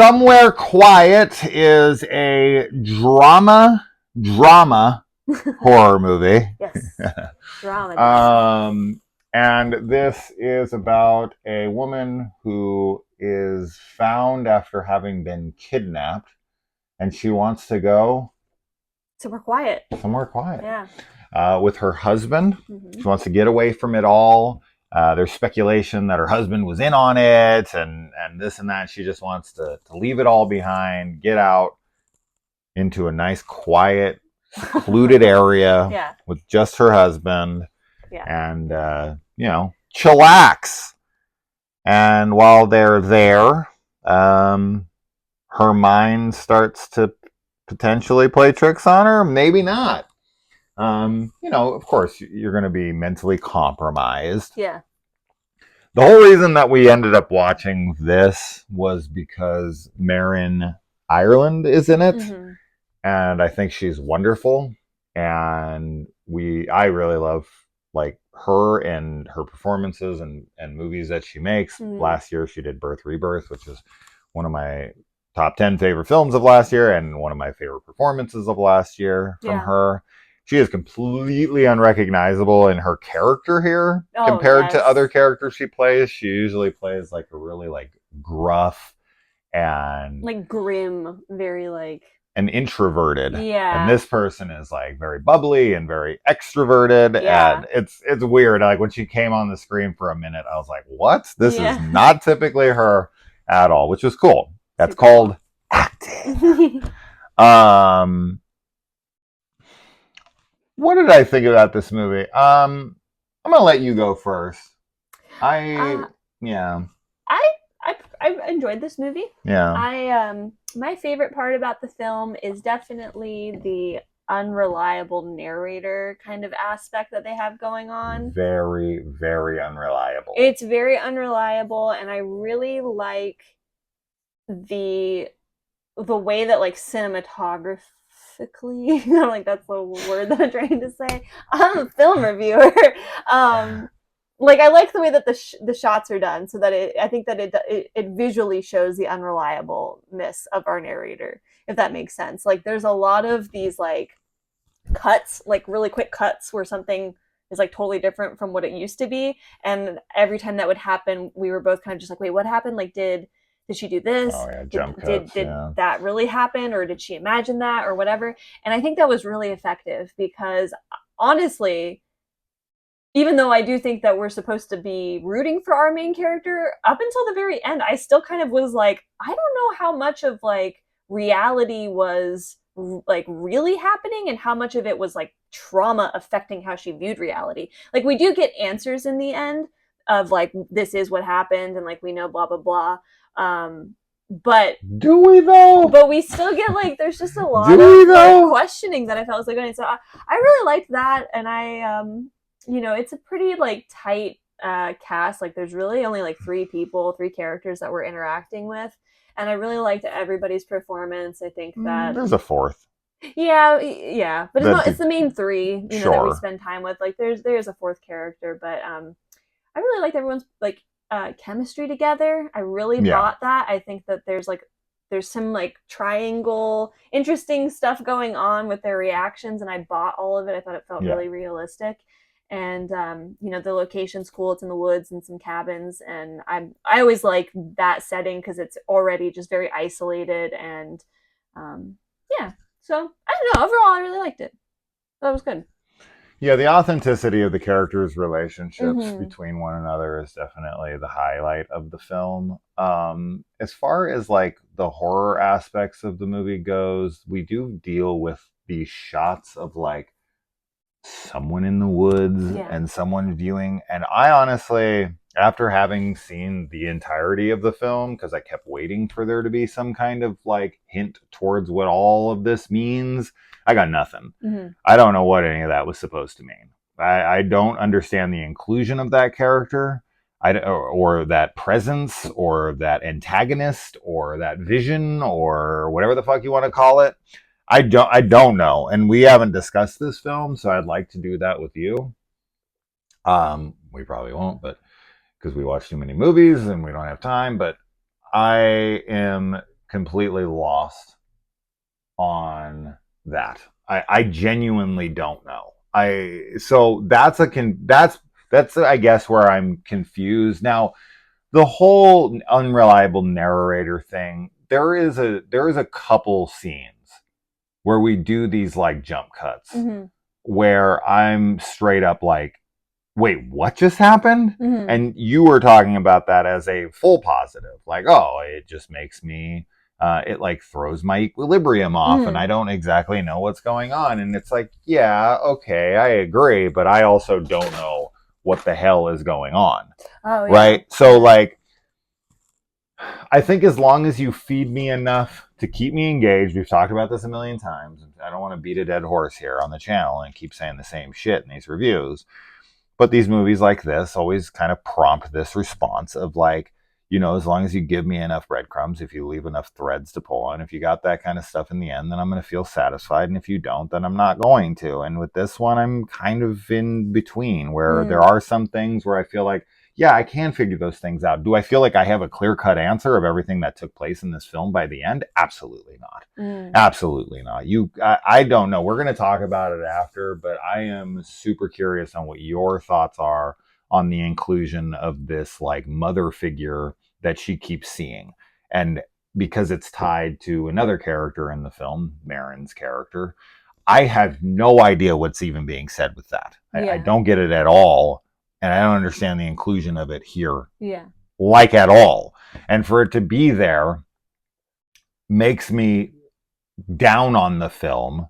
Somewhere Quiet is a drama horror movie. Yes. Drama. And this is about a woman who is found after having been kidnapped, and she wants to go Somewhere quiet. Yeah. With her husband. She wants to get away from it all. There's speculation that her husband was in on it and this and that. She just wants to leave it all behind, get out into a nice, quiet, secluded area with just her husband and, chillax. And while they're there, her mind starts to potentially play tricks on her. Maybe not. Of course, you're going to be mentally compromised. Yeah. The whole reason that we ended up watching this was because Marin Ireland is in it. And I think she's wonderful. And I really love her and her performances and movies that she makes. Last year she did Birth Rebirth, which is one of my top 10 favorite films of last year and one of my favorite performances of last year from her. She is completely unrecognizable in her character here compared to other characters she plays. She usually plays a really gruff and grim, very and introverted. Yeah. And this person is very bubbly and very extroverted. And it's weird. When she came on the screen for a minute, I was like, what? This is not typically her at all, which was cool. That's called acting. What did I think about this movie? I'm gonna let you go first. I enjoyed this movie. Yeah. My favorite part about the film is definitely the unreliable narrator kind of aspect that they have going on. Very, very unreliable. It's very unreliable, and I really like the way that cinematography. That's the word that I'm trying to say. I'm a film reviewer. I like the way that the shots are done, so that I think that it visually shows the unreliableness of our narrator, if that makes sense. There's a lot of these cuts, really quick cuts where something is totally different from what it used to be, and every time that would happen, we were both kind of just wait, what happened? Did she do this? Oh, yeah, jump cuts, did that really happen, or did she imagine that, or whatever? And I think that was really effective because, honestly, even though I do think that we're supposed to be rooting for our main character, up until the very end, I still kind of was I don't know how much of reality was really happening and how much of it was trauma affecting how she viewed reality. We do get answers in the end of this is what happened, and we know blah blah blah. But do we though? But we still get there's just a lot of questioning that I felt was going. So I really liked that, and I it's a pretty tight cast. There's really only three characters that we're interacting with, and I really liked everybody's performance. I think that there's a fourth. Yeah, but it's the main three, that we spend time with. There's a fourth character, but I really liked everyone's chemistry together. I really bought that. I think that there's some triangle interesting stuff going on with their reactions, and I bought all of it. I thought it felt really realistic. And the location's cool. It's in the woods and some cabins, and I always like that setting because it's already just very isolated, and so I don't know, overall I really liked it. That was good. Yeah, the authenticity of the characters' relationships between one another is definitely the highlight of the film. As far as the horror aspects of the movie goes, we do deal with these shots of someone in the woods and someone viewing. And I honestly, after having seen the entirety of the film, because I kept waiting for there to be some kind of hint towards what all of this means, I got nothing. I don't know what any of that was supposed to mean. I don't understand the inclusion of that character, or that presence, or that antagonist, or that vision, or whatever the fuck you want to call it. I don't know, and we haven't discussed this film, so I'd like to do that with you. We probably won't, but because we watch too many movies and we don't have time. But I am completely lost on that. I genuinely don't know. So that's I guess where I'm confused. Now, the whole unreliable narrator thing, there is a couple scenes where we do these like jump cuts Mm-hmm. where I'm straight up like, wait, what just happened? Mm-hmm. And you were talking about that as a full positive, like, oh, it just makes me, it like throws my equilibrium off and Mm-hmm. I don't exactly know what's going on. And it's like, yeah, okay, I agree, but I also don't know what the hell is going on. Oh yeah. Right? So, like, I think as long as you feed me enough to keep me engaged, we've talked about this a million times. I don't want to beat a dead horse here on the channel and keep saying the same shit in these reviews. But these movies like this always kind of prompt this response of like, as long as you give me enough breadcrumbs, if you leave enough threads to pull on, if you got that kind of stuff in the end, then I'm going to feel satisfied. And if you don't, then I'm not going to. And with this one, I'm kind of in between where there Mm. are some things where I feel like, yeah, I can figure those things out. Do I feel like I have a clear cut answer of everything that took place in this film by the end? Absolutely not. Mm. Absolutely not. I don't know. We're going to talk about it after, but I am super curious on what your thoughts are on the inclusion of this like mother figure that she keeps seeing. And because it's tied to another character in the film, Marin's character, I have no idea what's even being said with that. I Yeah. don't get it at all. And I don't understand the inclusion of it here, Yeah. like at all. And for it to be there makes me down on the film,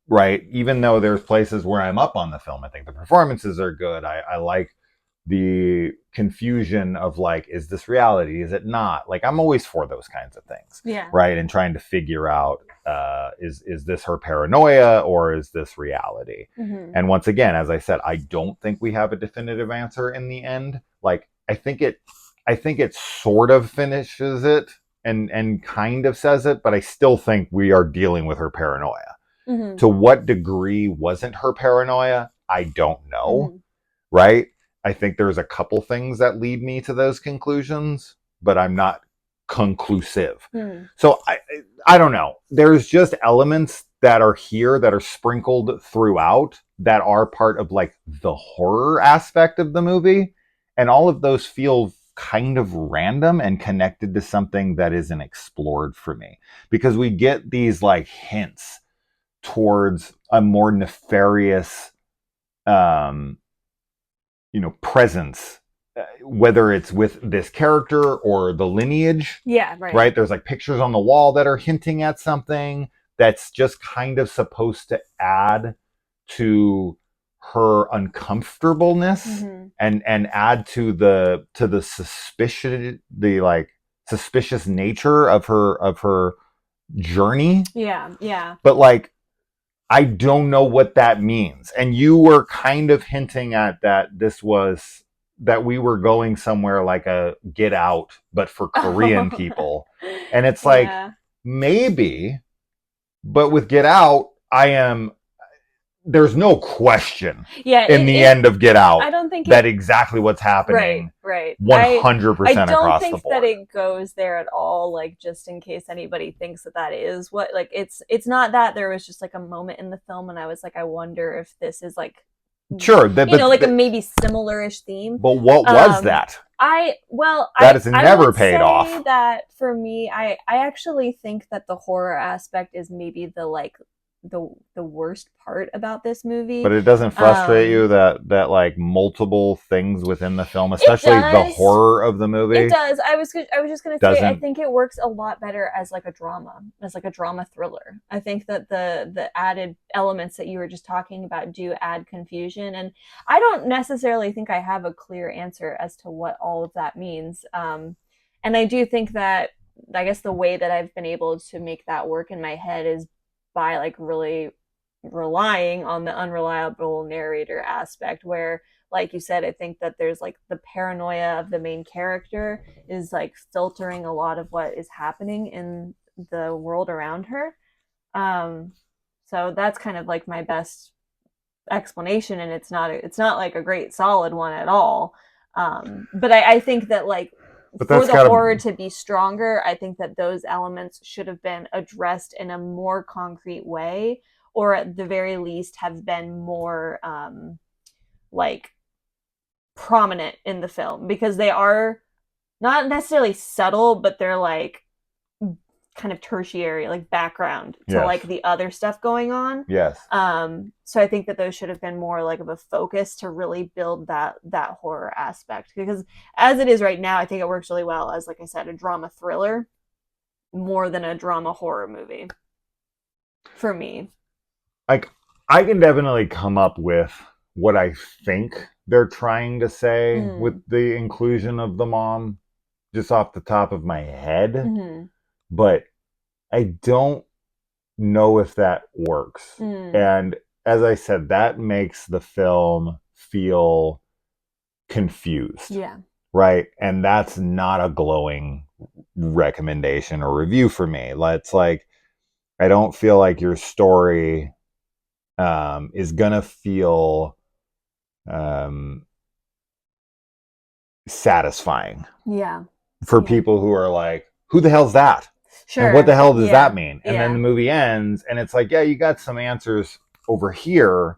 right? Even though there's places where I'm up on the film. I think the performances are good. I like the confusion of like, is this reality? Is it not? Like, I'm always for those kinds of things, Yeah. right? And trying to figure out, is this her paranoia or is this reality? Mm-hmm. And once again, as I said, I don't think we have a definitive answer in the end. Like, I think it sort of finishes it and kind of says it, but I still think we are dealing with her paranoia. Mm-hmm. To what degree wasn't her paranoia? I don't know, Mm-hmm. right? I think there's a couple things that lead me to those conclusions, but I'm not conclusive. Mm-hmm. So I don't know. There's just elements that are here that are sprinkled throughout that are part of like the horror aspect of the movie, and all of those feel kind of random and connected to something that isn't explored for me, because we get these like hints towards a more nefarious um presence, whether it's with this character or the lineage. Yeah. Right. Right, there's like pictures on the wall that are hinting at something that's just kind of supposed to add to her uncomfortableness, Mm-hmm. and add to the suspicion, the like suspicious nature of her journey. Yeah. Yeah. But like, I don't know what that means. And you were kind of hinting at that we were going somewhere like a Get Out, but for Korean people. And it's like, Yeah. maybe, but with Get Out, there's no question Yeah. in the end of Get Out I don't think that exactly what's happening, right. 100% I don't across the think that board. it goes there at all, like just in case anybody thinks that that is what, like, it's not that there was just like a moment in the film and I was like, I wonder if this is like, Sure, like a maybe similar-ish theme. but what was that? That has never would paid say off. that for me, I actually think that the horror aspect is maybe the like the worst part about this movie. But it doesn't frustrate you Um, that like multiple things within the film, it especially the does. horror of the It movie, does. I was just gonna say I doesn't. think it works a lot better as like a drama, as like a drama thriller. I think that the added elements that you were just talking about do add confusion, and I don't necessarily think I have a clear answer as to what all of that means. And I do think that I guess the way that I've been able to make that work in my head is by like really relying on the unreliable narrator aspect, where like you said, I think that there's like the paranoia of the main character is like filtering a lot of what is happening in the world around her. um so that's kind of like my best explanation, and it's not like a great solid one at all. But I think that like But for that's the gotta horror to be stronger, I think that those elements should have been addressed in a more concrete way, or at the very least have been more like prominent in the film, because they are not necessarily subtle, but they're like kind of tertiary, like background to yes. like the other stuff going on. Yes. So I think that those should have been more like of a focus to really build that horror aspect, because as it is right now, I think it works really well as, like I said, a drama thriller more than a drama horror movie for me. Like, I can definitely come up with what I think they're trying to say with the inclusion of the mom just off the top of my head, but I don't know if that works. And as I said, that makes the film feel confused. Yeah. Right? And that's not a glowing recommendation or review for me. It's like, I don't feel like your story is gonna feel satisfying. Yeah. For people who are like, who the hell's that? Sure. And what the hell does Yeah. that mean? And then the movie ends, and it's like, yeah, you got some answers over here,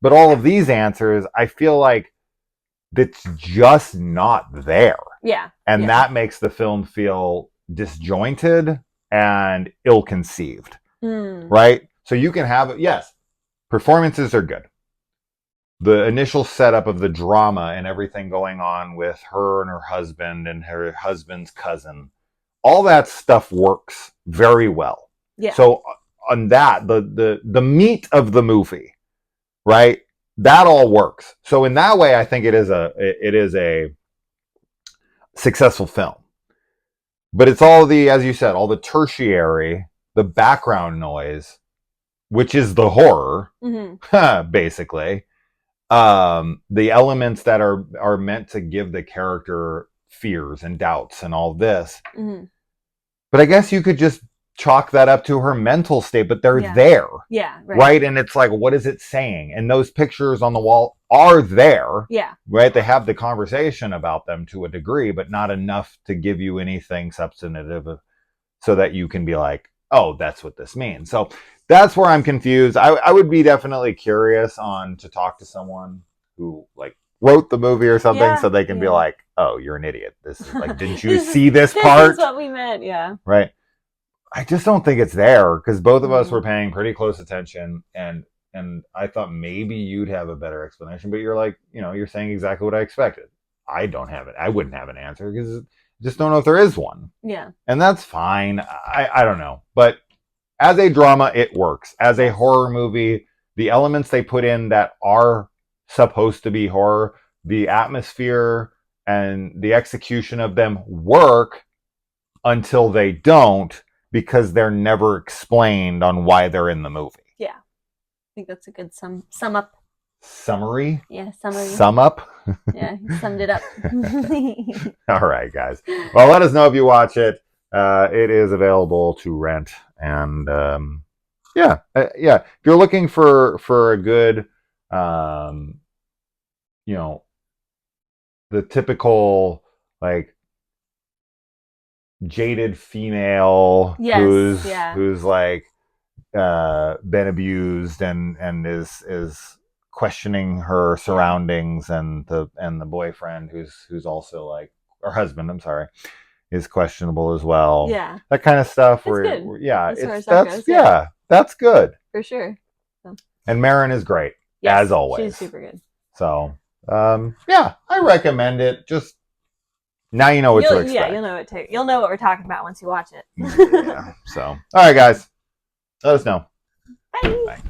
but all of these answers, I feel like that's just not there. Yeah. And that makes the film feel disjointed and ill-conceived. Right? So you can have, yes, performances are good. The initial setup of the drama and everything going on with her and her husband's cousin, all that stuff works very well. Yeah. So on that, the meat of the movie, right? That all works. So in that way, I think it is a successful film. But it's all the, as you said, all the tertiary, the background noise, which is the horror, basically. The elements that are meant to give the character fears and doubts and all this. But I guess you could just chalk that up to her mental state, but they're there. Yeah. Right. And it's like, what is it saying? And those pictures on the wall are there. Yeah. Right. They have the conversation about them to a degree, but not enough to give you anything substantive so that you can be like, oh, that's what this means. So that's where I'm confused. I would be definitely curious to talk to someone who like wrote the movie or something, so they can be like, oh, you're an idiot. This is like, didn't you see this part? This is what we meant. Yeah. Right. I just don't think it's there, because both of us were paying pretty close attention, and I thought maybe you'd have a better explanation, but you're like, you're saying exactly what I expected. I don't have it. I wouldn't have an answer, because I just don't know if there is one. Yeah. And that's fine. I don't know. But as a drama, it works. As a horror movie, the elements they put in that are supposed to be horror, the atmosphere and the execution of them work until they don't, because they're never explained on why they're in the movie. Yeah. I think that's a good sum up. Summary? Yeah, summary. Sum up? Yeah, you summed it up. All right, guys. Well, let us know if you watch it. It is available to rent. And if you're looking for a good, the typical like jaded female who's like been abused and is questioning her surroundings, and the boyfriend who's also like, or husband, I'm sorry, is questionable as well. Yeah, that kind of stuff. That's good for sure. So. And Marin is great, as always. She's super good. So I recommend it. Just now you know what to expect. Yeah, you'll know what we're talking about once you watch it. So all right, guys, let us know. Bye. Bye.